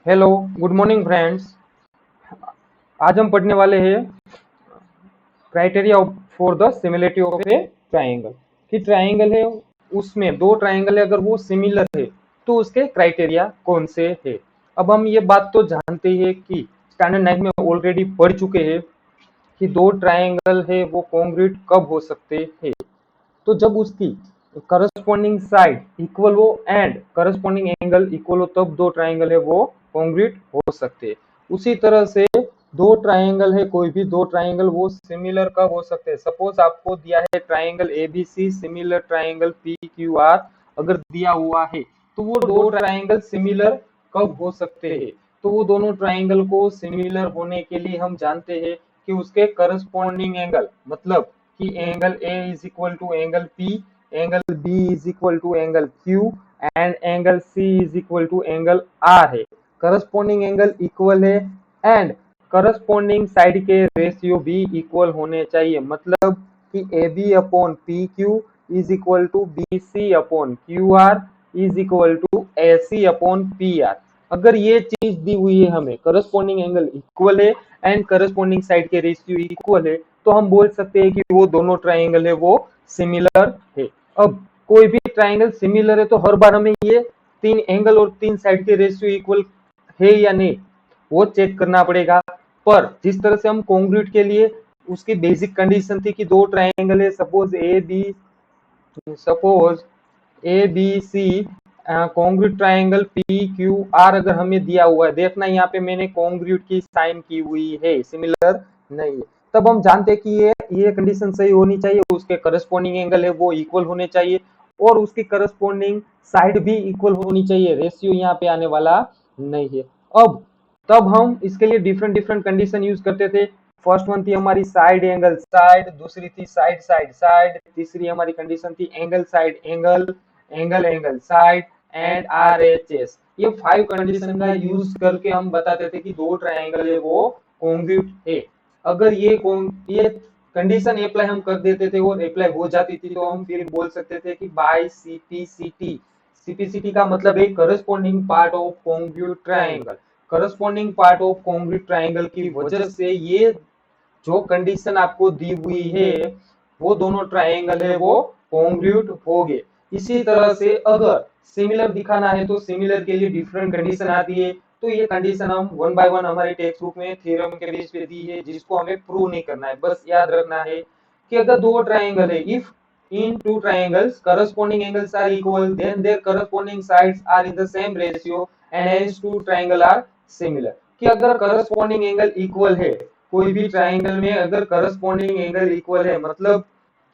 Hello, good morning friends. आज हम पढ़ने वाले हैं criteria for the similarity of a triangle. कि ट्राइंगल है, उसमें दो ट्राइंगल है, अगर वो सिमिलर है तो उसके क्राइटेरिया कौन से है। अब हम ये बात तो जानते हैं कि स्टैंडर्ड 9 में ऑलरेडी पढ़ चुके हैं कि दो ट्राइंगल है वो कॉन्ग्रुएंट कब हो सकते हैं। तो जब उसकी करस्पॉन्डिंग साइड इक्वल हो एंड करस्पॉन्डिंग एंगल इक्वल हो तब दो ट्राइंगल है वो कॉन्ग्रुएंट हो सकते हैं। उसी तरह से दो ट्राइंगल है, कोई भी दो ट्राइंगल वो सिमिलर कब हो सकते हैं। सपोज आपको दिया है triangle ABC similar triangle P Q R, अगर दिया हुआ है तो वो दो ट्राइंगल सिमिलर कब हो सकते हैं। तो वो दोनों ट्राइंगल को सिमिलर होने के लिए हम जानते हैं कि उसके करस्पॉन्डिंग एंगल, मतलब कि angle A is equal to angle P, angle B is equal to angle Q and angle C is equal to angle R है। करस्पॉन्डिंग एंगल इक्वल है एंड करस्पॉन्डिंग साइड के रेशियो भी equal होने चाहिए, मतलब कि A B upon P Q is equal to B C upon Q R is equal to A C upon P R. अगर ये चीज दी हुई है हमें, करस्पॉन्डिंग एंगल इक्वल है एंड करस्पॉन्डिंग साइड के रेशियो इक्वल है, तो हम बोल सकते हैं कि वो दोनों ट्राइंगल है वो सिमिलर है। अब कोई भी ट्राइंगल सिमिलर है तो हर बार हमें ये तीन एंगल और तीन साइड के रेशियो इक्वल है या नहीं वो चेक करना पड़ेगा। पर जिस तरह से हम कॉन्ग्रुएंट के लिए उसकी बेसिक कंडीशन थी कि दो ट्राइंगल है, suppose A B C congruent triangle P Q R अगर हमें दिया हुआ है, देखना यहाँ पे मैंने कॉन्ग्रुएंट की साइन की हुई है, सिमिलर नहीं है, तब हम जानते हैं कि ये कंडीशन सही होनी चाहिए, उसके करस्पॉन्डिंग एंगल है वो इक्वल होने चाहिए और उसकी करस्पॉन्डिंग साइड भी इक्वल होनी चाहिए, रेशियो यहाँ पे आने वाला नहीं है। अब तब हम इसके लिए डिफरेंट डिफरेंट कंडीशन यूज करते थे। फर्स्ट वन थी हमारी साइड एंगल साइड, दूसरी थी साइड साइड साइड, तीसरी हमारी कंडीशन थी angle side angle, angle angle side and R H S. ये 5 कंडीशन का यूज करके हम बताते थे कि दो ट्राइंगल है वो कॉन्ग्रुएंट है। अगर ये कंडीशन अप्लाई हम कर देते थे और अप्लाई हो जाती थी तो हम फिर बोल सकते थे कि बाय सीपीसीटी। सीपीसीटी का मतलब है corresponding part of congruent triangle. Corresponding part of congruent triangle की वजह से ये जो कंडीशन आपको दी हुई है वो दोनों ट्राइंगल है वो कॉन्ग्रुएंट हो गए। इसी तरह से अगर सिमिलर दिखाना है तो सिमिलर के लिए डिफरेंट कंडीशन आती है, तो ये कंडीशन हम वन बाय वन हमारे टेक्स्ट बुक में थ्योरम के बेस पे दी है, जिसको हमें प्रूव नहीं करना है, बस याद रखना है कि अगर दो ट्राइंगल है, if in two triangles corresponding angles are equal then their corresponding sides are in the same ratio and hence two triangle are similar। कि अगर corresponding angle equal है, कोई भी ट्राइंगल में अगर करस्पॉन्डिंग एंगल इक्वल है, मतलब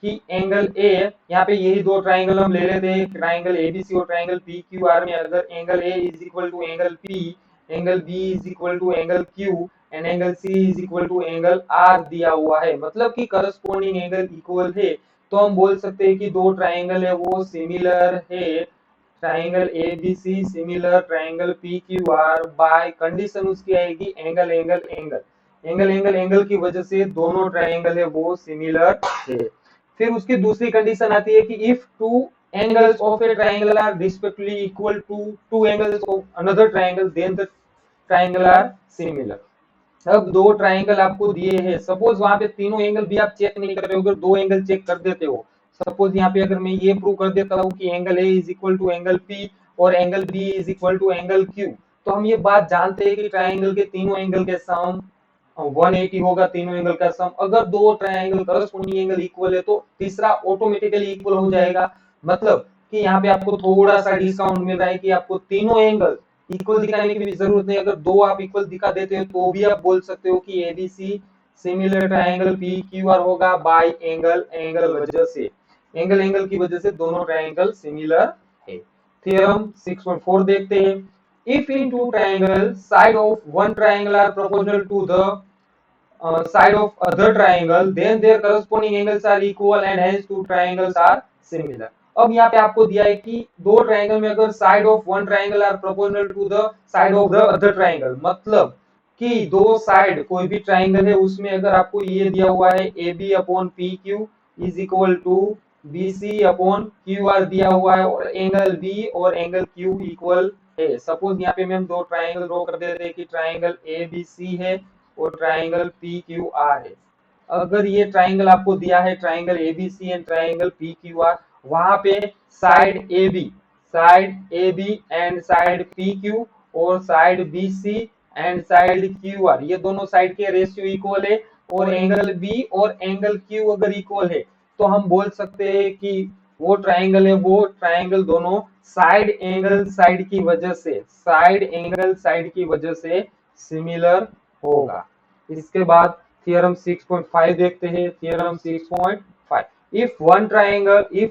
कि एंगल ए, यहाँ पे यही दो ट्राइंगल हम ले लेते हैं, ट्राइंगल एबीसी और ट्राइंगल पी क्यू आर में अगर angle A is equal to angle P, angle B is equal to angle Q and angle C is equal to angle R दिया हुआ है, मतलब कि करस्पॉन्डिंग एंगल इक्वल है, तो हम बोल सकते हैं कि दो ट्राइंगल है वो सिमिलर है। Triangle A B C similar triangle P Q R, by condition उसकी आएगी angle angle angle, angle angle angle की वजह से दोनों ट्राइंगल है वो सिमिलर है। फिर उसकी दूसरी कंडीशन आती है कि if two angles of a triangle are respectively equal to two angles of another triangle then the triangle are similar. अब दो ट्राइंगल आपको दिए हैं, सपोज वहां पे तीनों एंगल भी आप चेक नहीं कर रहे हो, अगर दो एंगल चेक कर देते हो, सपोज यहाँ पे अगर मैं ये प्रूव कर देता हूँ कि angle A is equal to angle P और angle B is equal to angle Q, तो हम ये बात जानते हैं कि ट्राइंगल के तीनों एंगल के सम 180 होगा, तीनों एंगल का सम। अगर दो ट्राइंगल करस्पॉन्डिंग एंगल इक्वल है तो तीसरा ऑटोमेटिकली इक्वल हो जाएगा, मतलब कि यहाँ पे आपको थोड़ा सा डिस्काउंट मिल रहा है कि आपको तीनों एंगल इक्वल दिखाने की भी जरूरत नहीं, अगर दो आप इक्वल दिखा देते हो तो भी आप बोल सकते हो कि ABC similar triangle P Q are होगा बाय एंगल एंगल वजह से, एंगल एंगल की वजह से दोनों ट्राइंगल सिमिलर है। थ्योरम 6.4 देखते हैं। If in two triangle side of one triangle are proportional to the side of other triangle then their corresponding angles are equal and hence two triangles are similar। अब यहाँ पे आपको दिया है कि दो ट्राइंगल में अगर side of one triangle are proportional to the side of the other triangle, मतलब कि दो साइड कोई भी ट्राइंगल है उसमें अगर आपको ये दिया हुआ है A B upon P Q is equal to B C upon Q R दिया हुआ है और एंगल बी और एंगल क्यू इक्वल है। सपोज यहाँ पे हम दो ट्राइंगल ड्रॉ कर देते हैं कि ट्राइंगल ए बी सी है और ट्राइंगल पी क्यू आर है। अगर ये ट्राइंगल आपको दिया है triangle A B C and triangle P Q R, वहां पे side A B and side P Q और side B C and side Q R, ये दोनों साइड के रेशियो इक्वल है और एंगल बी और एंगल क्यू अगर इक्वल है तो हम बोल सकते हैं कि वो ट्राइंगल है, वो ट्राइंगल दोनों साइड एंगल साइड की वजह से सिमिलर होगा। इसके बाद थ्योरम 6.5 देखते हैं। Theorem 6.5, if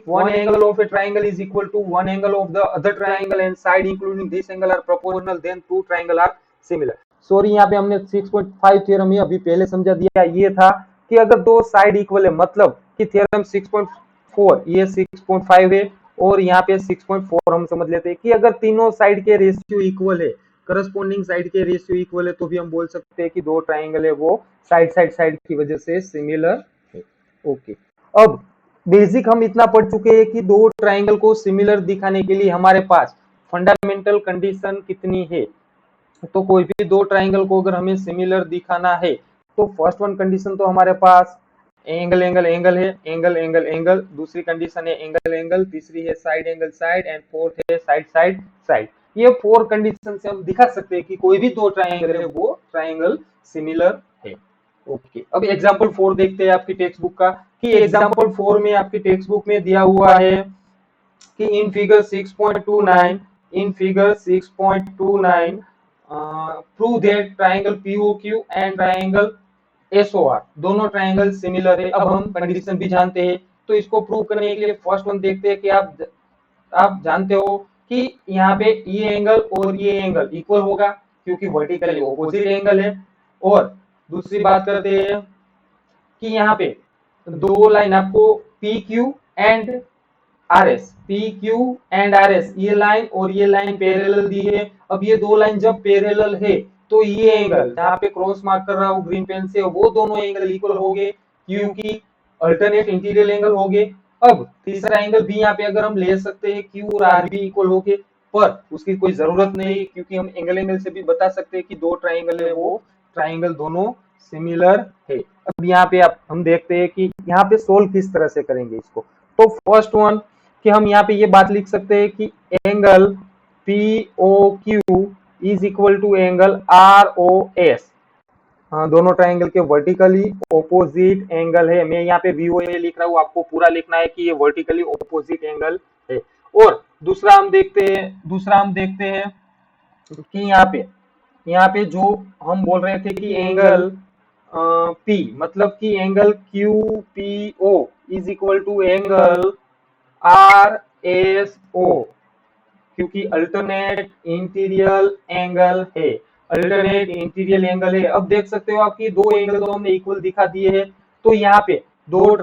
one angle of a triangle is equal to one angle of the other triangle and side including this angle are proportional, then two triangle are similar। Sorry, यहाँ पे हमने 6.5 theorem अभी पहले समझा दिया। ये था कि अगर दो साइड इक्वल है, मतलब कि थ्योरम 6.4 ये 6.5 है और यहाँ पे 6.4 हम समझ लेते हैं कि अगर तीनों साइड के रेशियो इक्वल है, करस्पॉन्डिंग साइड के रेशियो इक्वल है, तो भी हम बोल सकते हैं कि दो ट्राइंगल है वो साइड की वजह से सिमिलर है। ओके, अब बेसिक हम इतना पढ़ चुके हैं कि दो ट्राइंगल को सिमिलर दिखाने के लिए हमारे पास फंडामेंटल कंडीशन कितनी है। तो कोई भी दो ट्राइंगल को अगर हमें सिमिलर दिखाना है तो फर्स्ट वन कंडीशन तो हमारे पास एंगल एंगल एंगल है, एंगल एंगल एंगल। दूसरी कंडीशन है एंगल एंगल। तीसरी है side angle side and fourth है साइड साइड साइड। ये फोर कंडीशन से हम दिखा सकते हैं कि कोई भी दो ट्राइंगल है वो ट्राइंगल सिमिलर है। ओके, अब एग्जांपल 4 देखते हैं आपकी टेक्स्ट बुक का, कि एग्जांपल 4 में आपकी टेक्स्ट बुक में दिया हुआ है कि in figure 6.29 prove that triangle POQ and triangle SOR दोनों ट्राइंगल सिमिलर है। अब हम कंडीशन भी जानते हैं, तो इसको प्रूव करने के लिए फर्स्ट वन देखते हैं कि आप जानते हो कि यहाँ पे ये एंगल और ये एंगल इक्वल होगा क्योंकि वर्टिकली ऑपोजिट एंगल है। और दूसरी बात करते हैं कि यहाँ पे दो लाइन आपको P Q and R S ये लाइन और ये लाइन पैरेलल दी है। अब ये दो लाइन जब पैरेलल है तो ये एंगल जहाँ पे क्रॉस मार्क कर रहा हूँ ग्रीन पेन से, वो दोनों एंगल इक्वल हो गए क्योंकि अल्टरनेट इंटीरियर एंगल हो गए। अब तीसरा एंगल भी यहाँ पे अगर हम ले सकते हैं क्यू और आर भी इक्वल हो गए, पर उसकी कोई जरूरत नहीं क्योंकि हम एंगल से भी बता सकते हैं कि दो ट्राइंगल है वो ट्राइंगल दोनों सिमिलर है। अब यहाँ पे हम देखते हैं कि यहाँ पे सोल्व किस तरह से करेंगे इसको। तो फर्स्ट वन कि हम यहाँ पे ये बात लिख सकते हैं कि angle P O Q is equal to angle R O S. दोनों ट्राइंगल के वर्टिकली ऑपोजिट एंगल है। मैं यहाँ पे वीओए लिख रहा हूँ, आपको पूरा लिखना है कि ये वर्टिकली ऑपोजिट एंगल है। और दूसरा हम देखते हैं कि यहाँ पे जो हम बोल रहे थे कि एंगल पी मतलब कि angle Q P O is equal to angle R S O, क्योंकि अल्टरनेट इंटीरियर एंगल है, अल्टरनेट इंटीरियर एंगल है। अब देख सकते हो आपकी दो एंगल तो हमने इक्वल दिखा दिए हैं, तो यहाँ पे दो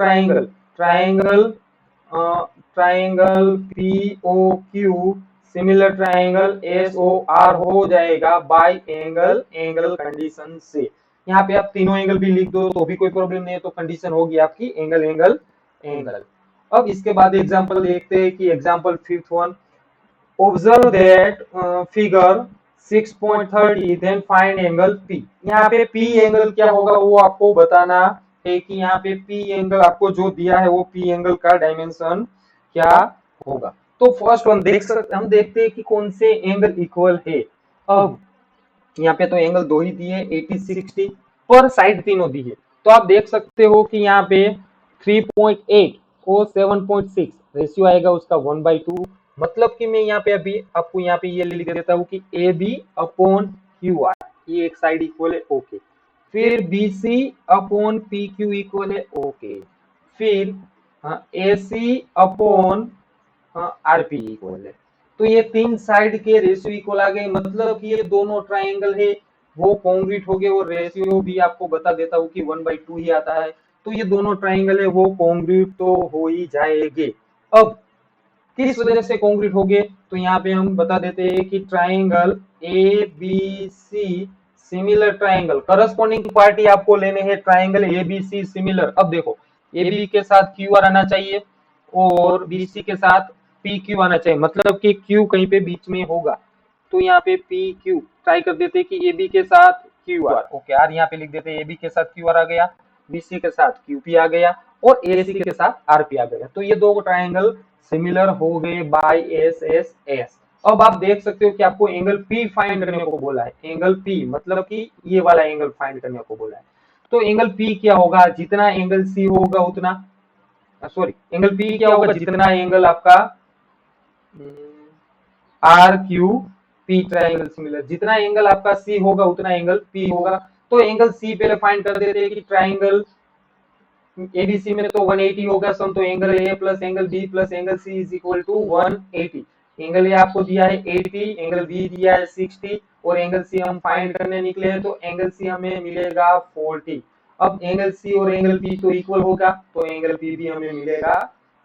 triangle P O Q similar triangle S O R हो जाएगा बाय एंगल एंगल कंडीशन से। यहाँ पे आप तीनों एंगल भी लिख दो तो भी कोई प्रॉब्लम नहीं है, तो कंडीशन होगी आपकी एंगल एंगल एंगल। अब इसके बाद एग्जांपल देखते हैं कि example fifth one, observe that figure 6.30 then find angle P। यहाँ पे P एंगल क्या होगा वो आपको बताना है कि यहाँ पे P एंगल आपको जो दिया है वो P एंगल का डायमेंशन क्या होगा। तो फर्स्ट वन हम देखते हैं कि कौन से एंगल इक्वल है। अब यहाँ पे तो एंगल दो ही दिए 80-60 पर साइड तीनों दी है, तो आप देख सकते हो कि यहाँ पे 3.8 और 7.6 रेशियो आएगा उसका 1/2। मतलब कि मैं यहाँ पे अभी आपको यहाँ पे ये लिख देता हूँ कि A B upon Q R ये एक साइड इक्वल है, ओके। फिर B C upon P Q equal है, ओके। फिर A C upon R P equal है। तो ये तीन साइड के रेशियो इक्वल आ गए, मतलब कि ये दोनों ट्राइंगल है वो कॉन्ग्रुएंट हो गए। और रेशियो भी आपको बता देता हूँ कि 1/2 ही आता है, तो ये दोनों ट्राइंगल है वो कॉन्ग्रुएंट तो हो ही जाएंगे। अब किस वजह से कॉन्ग्रुएंट हो गए, तो यहाँ पे हम बता देते हैं कि triangle A B C similar triangle, corresponding party आपको लेने हैं triangle A B C similar. अब देखो ए बी के साथ क्यू आर आना चाहिए और BC के साथ PQ आना चाहिए, मतलब कि Q कहीं पे बीच में होगा। तो यहाँ पे PQ ट्राई कर देते कि AB के साथ QR, ओके आर यहाँ पे लिख देते AB के साथ QR आ गया, BC के साथ QP आ गया और AC के साथ RP आ गया। तो ये दो ट्राइंगल सिमिलर हो गए बाय SSS। अब आप देख सकते हो कि आपको एंगल P फाइंड करने को बोला है, एंगल P मतलब कि ये वाला एंगल फाइंड करने को बोला है। तो एंगल P क्या होगा, जितना एंगल C होगा उतना, सॉरी एंगल P क्या होगा, जितना एंगल आपका RQP ट्राइंगल सिमिलर, जितना एंगल आपका C होगा उतना एंगल P होगा। तो एंगल C पहले फाइंड कर देते हैं कि ट्राइंगल एबीसी में तो 180 होगा सम, तो angle A plus angle B plus angle C is equal to 180। Angle A आपको दिया है 80, एंगल बी दिया है 60 और एंगल सी हम फाइंड करने निकले हैं, तो एंगल सी हमें मिलेगा 40। अब एंगल सी और एंगल बी तो इक्वल होगा, तो एंगल बी भी हमें मिलेगा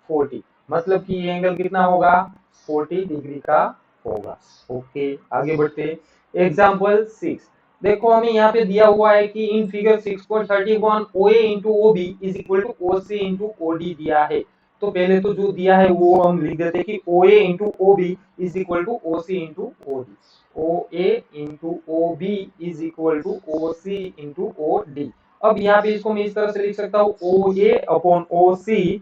40, मतलब कि ये एंगल कितना होगा, 40 डिग्री का होगा। ओके आगे बढ़ते, एग्जाम्पल 6। देखो हमें यहाँ पे दिया हुआ है कि in figure 6.31 OA into OB is equal to OC into OD दिया है। तो पहले तो जो दिया है वो हम लिख देते हैं कि OA into OB is equal to OC into OD, OA into OB is equal to OC into OD। अब यहाँ पे इसको मैं इस तरह से लिख सकता हूँ OA upon OC,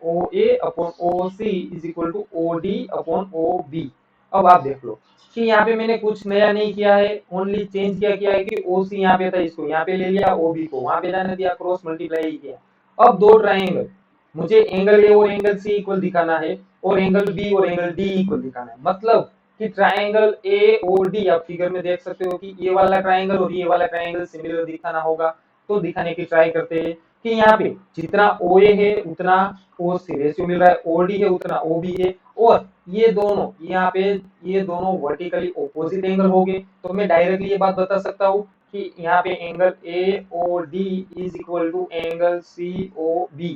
OA upon OC is equal to OD upon OB। अब आप देख लो कि यहाँ पे मैंने कुछ नया नहीं किया है, ओनली चेंज क्या किया है कि OC यहाँ पे था, इसको यहाँ पे ले लिया, OB को वहां पे जाने दिया, क्रॉस मल्टीप्लाई किया। अब दो ट्राइंगल, मुझे एंगल ए और एंगल सी इक्वल दिखाना है और एंगल बी और एंगल डी इक्वल दिखाना है, मतलब कि ट्राइंगल ए और डी आप फिगर में देख सकते हो कि ये वाला ट्राइंगल और ये वाला ट्राइंगल सिमिलर दिखाना होगा। तो दिखाने की ट्राई करते हैं कि यहाँ पे जितना OA है उतना OC रेशियो मिल रहा है, OD है उतना OB है, और ये दोनों यहाँ पे ये दोनों वर्टिकली ऑपोजिट एंगल हो गए। तो मैं डायरेक्टली ये बात बता सकता हूँ कि यहाँ पे angle AOD is equal to angle COB,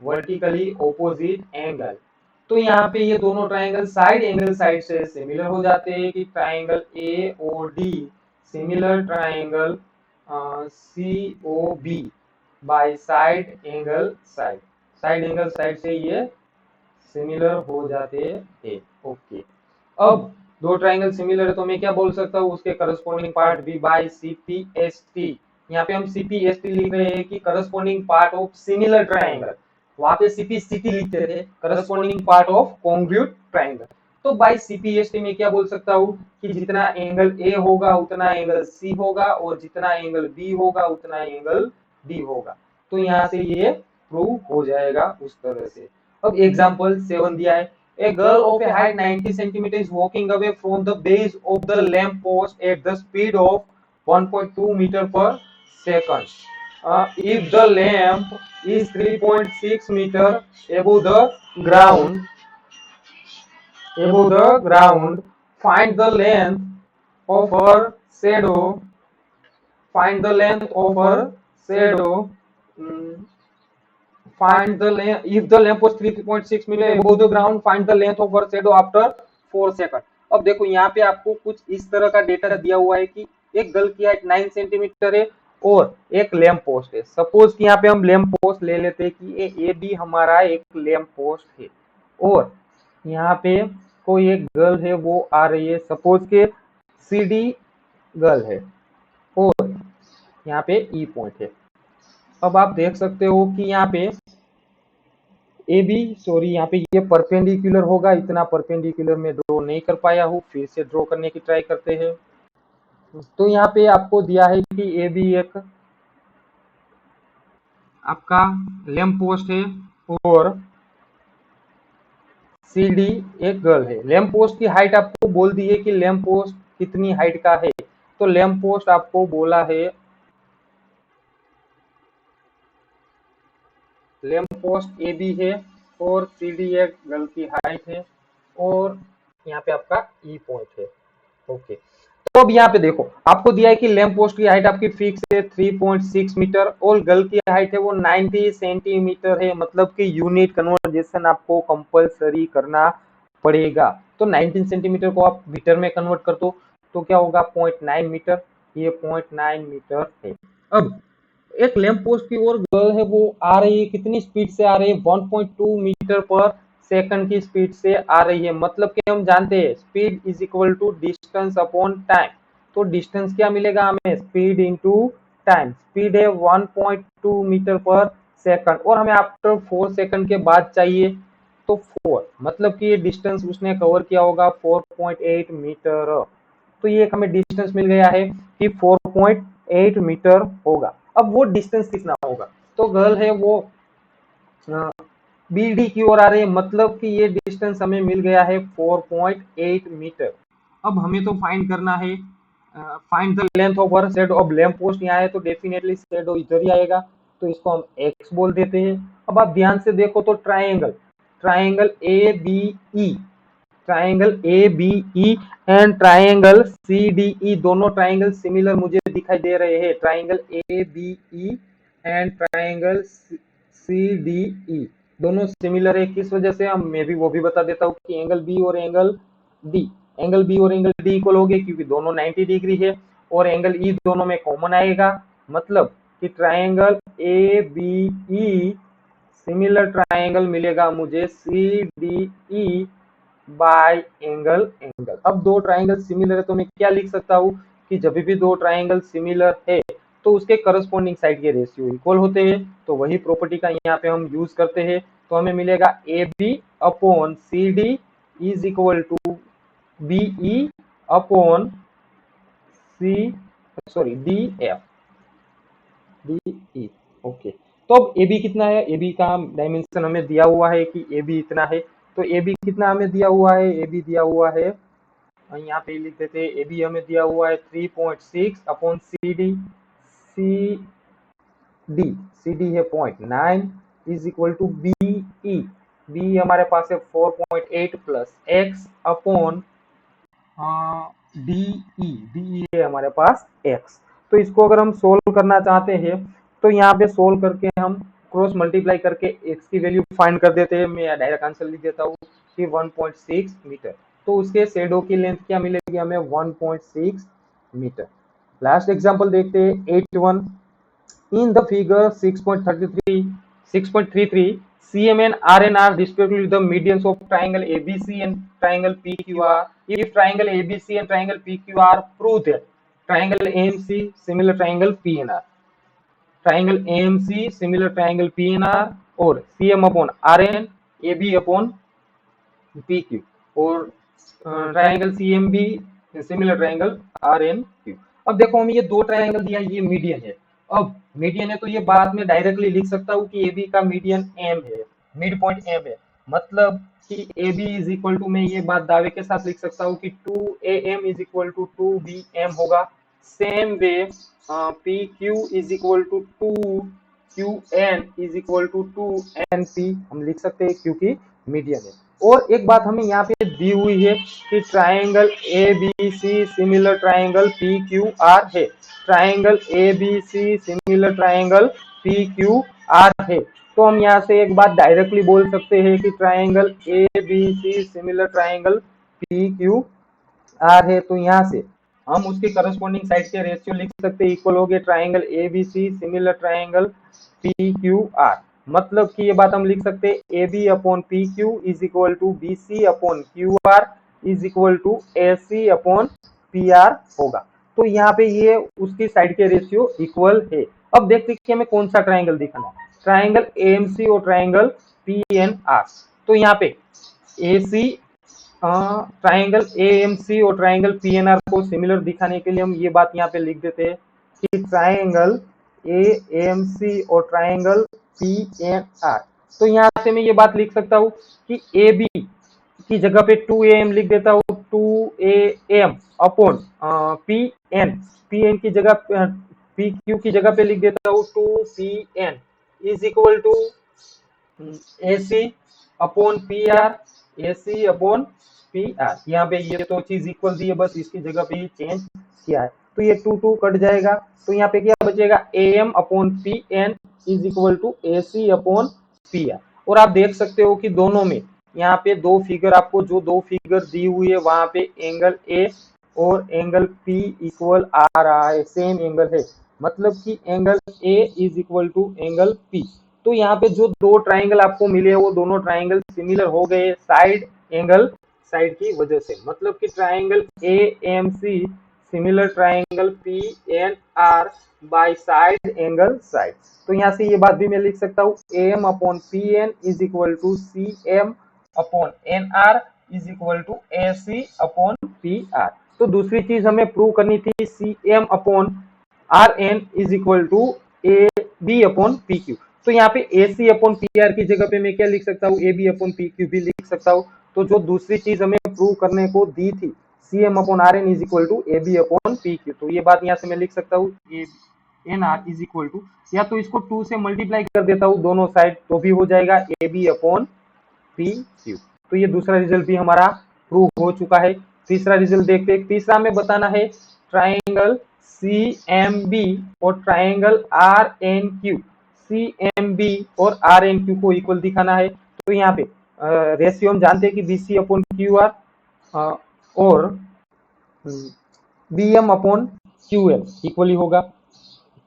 vertically opposite angle. तो यहाँ पे ये दोनों ट्राइंगल साइड एंगल साइड से सिमिलर हो जाते हैं कि triangle AOD similar triangle COB by side angle side, side angle side से ये सिमिलर हो जाते हैं। ओके अब दो ट्राइंगल सिमिलर है तो मैं क्या बोल सकता हूँ, उसके करस्पॉन्डिंग पार्ट भी बाय CPST। यहाँ पे हम CPST लिख रहे हैं कि corresponding part of similar triangle, वहां पे CPCT लिखते थे corresponding part of congruent triangle. तो बाय CPST में क्या बोल सकता हूँ कि जितना एंगल A होगा उतना एंगल C होगा और जितना एंगल B होगा उतना एंगल D होगा। तो यहाँ से ये प्रूव हो जाएगा उस तरह से। अब एग्जांपल 7 दिया है, a girl of a height 90 cm is walking away from the base of the lamp post at the speed of 1.2 meter per second. If the lamp is 3.6 meter ground above the ground, find the length of her shadow, find the length of her shadow. Find the length if the lamp was 3.6 meter above the ground, find the length of her shadow after 4 second. अब देखो यहाँ पे आपको कुछ इस तरह का data दिया हुआ है कि एक गर्ल की हाइट 9 सेंटीमीटर है और एक लैंप पोस्ट है। सपोज कि यहाँ पे हम लैंप पोस्ट ले लेते हैं कि ये भी हमारा एक लैंप पोस्ट है और यहाँ पे कोई एक गर्ल है वो आ रही है, सपोज के CD गर्ल है और यहाँ पे E पॉइंट है। अब आप देख सकते हो कि यहाँ पे यहाँ पे ये परपेंडिकुलर होगा, इतना परपेंडिकुलर में ड्रॉ नहीं कर पाया हूँ, फिर से ड्रॉ करने की ट्राई करते हैं। तो यहाँ पे आपको दिया है कि AB एक आपका लैंप पोस्ट है और CD एक गर्ल है। लैंप पोस्ट की हाइट आपको बोल दी है कि लैंप पोस्ट कितनी हाइट का है, तो लैंप पोस्ट आपको बोला है, लैंप पोस्ट AB है और CD एक गर्ल की हाइट है और यहाँ पे आपका E पॉइंट है। ओके तो अब यहाँ पे देखो आपको दिया है कि लैंप पोस्ट की हाइट आपकी फिक्स है 3.6 मीटर और गर्ल की हाइट है वो 90 सेंटीमीटर है, मतलब कि यूनिट कन्वर्जेशन आपको कंपलसरी करना पड़ेगा। तो 19 सेंटीमीटर को आप मीटर में कन्वर्ट कर दो तो क्या होगा 0.9 मीटर, ये 0.9 मीटर है। अब एक लैंप पोस्ट की ओर गर्ल है वो आ रही है, कितनी स्पीड से आ रही है 1.2 मीटर मीटर पर सेकंड की स्पीड से आ रही है। मतलब कि हम जानते हैं speed is equal to distance upon time. तो डिस्टेंस क्या मिलेगा हमें, स्पीड इंटू टाइम। स्पीड है 1.2 मीटर पर सेकंड और हमें आफ्टर 4 सेकंड के बाद चाहिए तो 4, मतलब कि ये डिस्टेंस उसने कवर किया होगा 4.8 मीटर। तो ये एक हमें डिस्टेंस मिल गया है कि 4.8 मीटर होगा। अब वो डिस्टेंस कितना होगा, तो गर्ल है वो बीडी की ओर आ रही है, मतलब कि ये डिस्टेंस हमें मिल गया है 4.8 मीटर। अब हमें तो फाइंड करना है, find the length of her shadow. अब लैंप पोस्ट यहाँ है तो डेफिनेटली शेडो इधर ही आएगा, तो इसको हम एक्स बोल देते हैं। अब आप ध्यान से देखो तो triangle, triangle A B E, triangle A B E and triangle C D E, दोनों ट्राइंगल सिमिलर मुझे दिखाई दे रहे हैं। Triangle A B E and triangle C D E दोनों सिमिलर है। किस वजह से, हम मैं भी वो भी बता देता हूँ कि एंगल बी और एंगल डी, एंगल बी और एंगल डी इक्वल हो गए क्योंकि दोनों 90 डिग्री है और एंगल ई दोनों में कॉमन आएगा। मतलब कि triangle A B E similar triangle मिलेगा मुझे C D E by angle angle. अब दो ट्राइंगल सिमिलर है तो मैं क्या लिख सकता हूँ कि जब भी दो ट्राइंगल सिमिलर है तो उसके करस्पॉन्डिंग साइड के रेशियो इक्वल होते हैं। तो वही प्रॉपर्टी का यहाँ पे हम यूज करते हैं। तो हमें मिलेगा A B upon C D is equal to B E upon C, sorry D F, D E. Okay, तो अब ए बी कितना है, ए बी का डायमेंशन हमें दिया हुआ है कि ए बी इतना है। तो ए बी कितना हमें दिया हुआ है, ए बी दिया हुआ है, यहाँ पे लिख देते हैं ए बी हमें दिया हुआ है 3.6 upon C D, C D, C D है 0.9 is equal to B E, B हमारे पास है 4.8 plus X upon D E, D E है हमारे पास एक्स। तो इसको अगर हम सोल्व करना चाहते हैं तो यहाँ पे सोल्व करके हम क्रॉस मल्टीप्लाई करके एक्स की वैल्यू फाइंड कर देते हैं। मैं डायरेक्ट आंसर लिख देता हूँ कि 1.6 मीटर। तो उसके शेडो की लेंथ क्या मिलेगी हमें, 1.6 मीटर। लास्ट एग्जांपल देखते हैं 8.1। In the figure 6.33 CM and RN are respectively the medians of triangle ABC and triangle PQR. If triangle ABC and triangle PQR, prove that triangle AMC similar triangle PNR, triangle AMC similar triangle PNR, और CM upon RN, AB upon PQ, और triangle CMB similar triangle RNQ। अब देखो हमें ये दो triangle दिया, ये median है। अब मीडियन है तो ये बाद में डायरेक्टली लिख सकता हूँ कि AB का मीडियन M है, मिड पॉइंट M है। मतलब कि AB इज इक्वल टू, मैं ये बात दावे के साथ लिख सकता हूँ कि 2AM is equal to 2BM होगा। Same way PQ is equal to 2QN is equal to 2NP हम लिख सकते हैं क्योंकि मीडियन है। और एक बात हमें यहाँ पे दी हुई है कि triangle A B C similar triangle P Q R है। Triangle A B C similar triangle P Q R है। तो हम यहाँ से एक बात डायरेक्टली बोल सकते हैं कि triangle A B C similar triangle P Q R है। तो यहाँ से हम उसके करस्पॉन्डिंग साइड के रेशियो लिख सकते हैं, इक्वल हो गए triangle A B C similar triangle P Q R. मतलब कि ये बात हम लिख सकते हैं A B upon P Q is equal to B C upon Q R is equal to A C upon P R होगा। तो यहाँ पे ये उसकी साइड के रेशियो इक्वल है। अब देखते हैं कि हमें कौन सा ट्राइंगल दिखाना है, ट्राइंगल ए एम सी और ट्राइंगल पी एन आर। तो यहाँ पे A C triangle A M सी और ट्राइंगल पी एन आर को सिमिलर दिखाने के लिए हम ये बात यहाँ पे लिख देते हैं कि ट्राइंगल ए एम सी और ट्राइंगल पी एन आर। तो यहाँ से मैं ये बात लिख सकता हूँ कि ए बी की जगह पे 2AM लिख देता हूँ, 2AM अपॉन पी एन की जगह पी क्यू की जगह पे लिख देता हूँ 2PN is equal to AC upon PR, AC upon PR। यहाँ पे ये तो चीज इक्वल दी है, बस इसकी जगह पे ही चेंज किया है। तो ये 2 कट जाएगा, तो यहाँ पे क्या बचेगा AM upon PN is equal to AC upon PR। और आप देख सकते हो कि दोनों में यहाँ पे दो फिगर, आपको जो दो फिगर दी हुई है वहां पे एंगल A और एंगल P इक्वल आ रहा है, सेम एंगल है। मतलब कि angle A is equal to angle P। तो तो यहाँ पे जो दो ट्राइंगल आपको मिले वो दोनों ट्राइंगल सिमिलर हो गए साइड की वजह से, मतलब कि triangle A M C similar triangle P N R by side. तो यहाँ से ये बात भी मैं लिख सकता हूँ A M upon P N is equal to C M upon N R is equal to A C upon P R. तो दूसरी चीज हमें प्रूव करनी थी C M upon R N is equal to A B upon P Q. तो यहाँ पे A C upon P R की जगह पे मैं क्या लिख सकता हूँ, A B upon P Q भी लिख सकता हूँ। तो जो दूसरी चीज हमें प्रूव करने को दी थी C M upon R N is equal to A B upon P Q, तो ये बात यहाँ से मैं लिख सकता हूँ N R is equal to, या तो इसको 2 से मल्टीप्लाई कर देता हूँ दोनों साइड तो भी हो जाएगा A B upon P Q. तो ये दूसरा रिजल्ट भी हमारा प्रूव हो चुका है। तीसरा रिजल्ट देखते हैं। तीसरा हमें बताना है ट्राइंगल सी एम बी और triangle R N Q, C M B और आर एन क्यू को इक्वल दिखाना है। तो यहाँ पे रेशियो हम जानते हैं कि B C upon Q R और B M upon Q L equally होगा,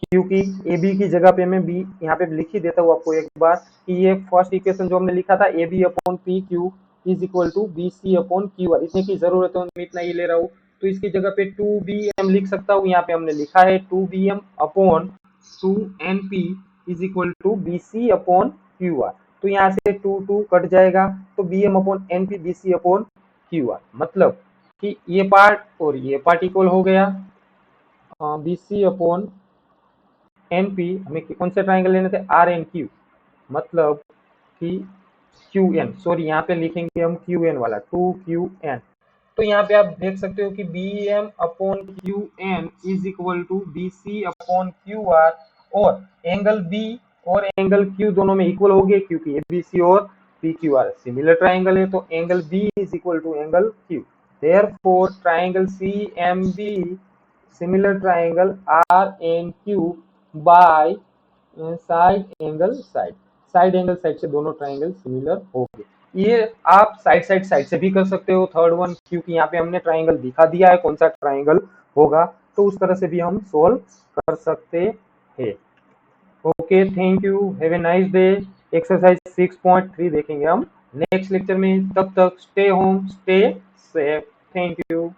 क्योंकि ए बी की जगह पे मैं बी यहाँ पे लिख ही देता हूँ आपको एक बार कि ये फर्स्ट इक्वेशन जो हमने लिखा था A B upon P Q is equal to B C upon Q R, इतने की जरूरत है मैं इतना ही ले रहा हूँ। तो इसकी जगह पे 2bm लिख सकता हूँ, यहाँ पे हमने लिखा है 2bm upon 2np is equal to B C upon Q R. तो यहाँ से 2 कट जाएगा तो bm upon np B C upon Q R, मतलब कि ये पार्ट और ये पार्ट इक्वल हो गया B C upon N P. हमें कौन से ट्राइंगल लेने थे आर एन क्यू, मतलब कि क्यू एन, सॉरी यहाँ पे लिखेंगे हम क्यू एन वाला 2qn। तो यहाँ पे आप देख सकते हो कि B M upon Q N is equal to B C upon Q R, और एंगल बी और एंगल क्यू दोनों में इक्वल हो गए क्योंकि ए बी सी और P Q R similar triangle है, तो angle B is equal to angle Q. Therefore triangle C M B similar triangle R N Q by side angle side से दोनों ट्राइंगल सिमिलर हो गए। ये आप साइड से भी कर सकते हो थर्ड वन, क्योंकि यहाँ पे हमने ट्राइंगल दिखा दिया है कौन सा ट्राइंगल होगा, तो उस तरह से भी हम सोल्व कर सकते हैं। Okay, thank you, have a nice day. Exercise 6.3 देखेंगे हम नेक्स्ट लेक्चर में। तब तक stay home, stay safe. Thank you.